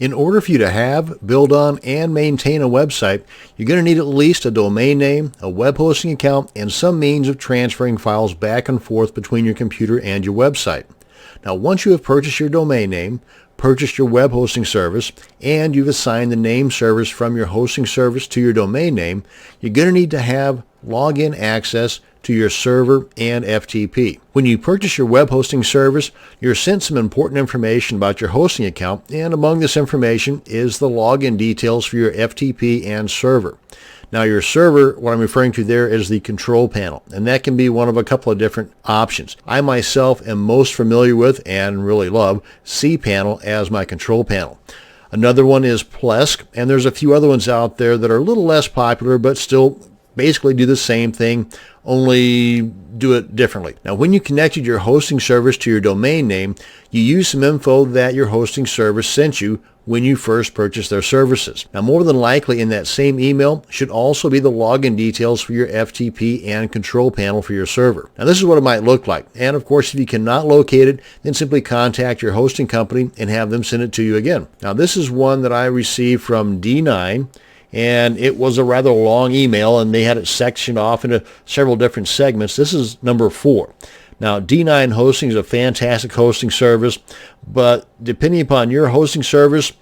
In order for you to have, build on, and maintain a website, you're going to need at least a domain name, a web hosting account, and some means of transferring files back and forth between your computer and your website. Now, once you have purchased your domain name, purchased your web hosting service, and you've assigned the name service from your hosting service to your domain name, you're going to need to have login access to your server and FTP. When you purchase your web hosting service, you're sent some important information about your hosting account, and among this information is the login details for your FTP and server. Now, your server, what I'm referring to there, is the control panel, and that can be one of a couple of different options. I myself am most familiar with and really love cPanel as my control panel. Another one is Plesk, and there's a few other ones out there that are a little less popular but still basically do the same thing, only do it differently. Now, when you connected your hosting service to your domain name, you use some info that your hosting service sent you when you first purchased their services. Now, more than likely in that same email should also be the login details for your FTP and control panel for your server. Now, this is what it might look like. And of course, if you cannot locate it, then simply contact your hosting company and have them send it to you again. Now, this is one that I received from D9. And it was a rather long email, and they had it sectioned off into several different segments. This is number 4. Now, D9 Hosting is a fantastic hosting service, but depending upon your hosting service,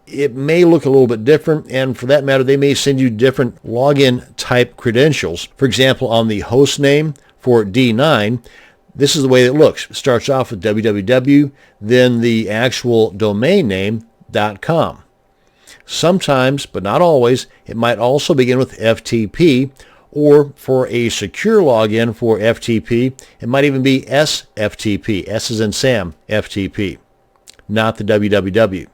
it may look a little bit different, and for that matter, they may send you different login type credentials. For example, on the host name for D9, this is the way it looks. It starts off with www, then the actual domain name .com. Sometimes, but not always, it might also begin with FTP, or for a secure login for FTP, it might even be SFTP, S as in Sam, FTP, not the www.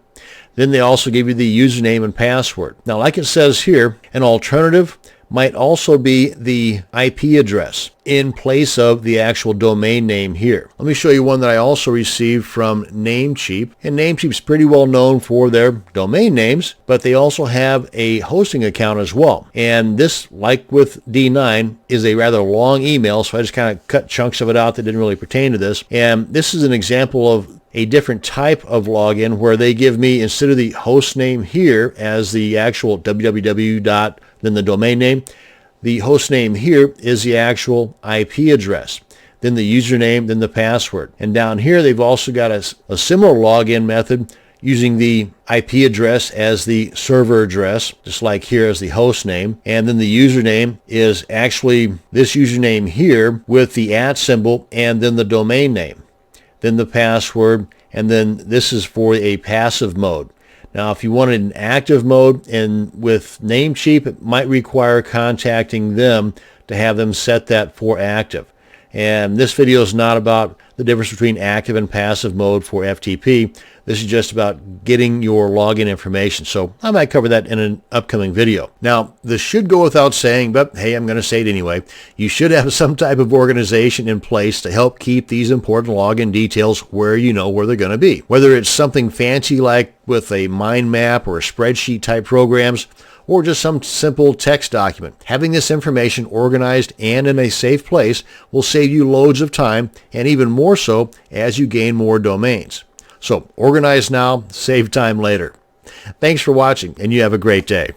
Then they also give you the username and password. Now, like it says here, an alternative might also be the IP address in place of the actual domain name here. Let me show you one that I also received from Namecheap. And Namecheap's pretty well known for their domain names, but they also have a hosting account as well. And this, like with D9, is a rather long email, so I just kind of cut chunks of it out that didn't really pertain to this. And this is an example of a different type of login where they give me, instead of the host name here as the actual www. Then the domain name, the host name here is the actual IP address, then the username, then the password. And down here, they've also got a similar login method using the IP address as the server address, just like here as the host name. And then the username is actually this username here with the @ symbol and then the domain name, then the password, and then this is for a passive mode. Now, if you wanted an active mode, and with Namecheap, it might require contacting them to have them set that for active. And this video is not about the difference between active and passive mode for FTP. This is just about getting your login information. So I might cover that in an upcoming video. Now, this should go without saying, but hey, I'm going to say it anyway. You should have some type of organization in place to help keep these important login details where you know where they're going to be. Whether it's something fancy like with a mind map or a spreadsheet type programs, or just some simple text document. Having this information organized and in a safe place will save you loads of time, and even more so as you gain more domains. So organize now, save time later. Thanks for watching, and you have a great day.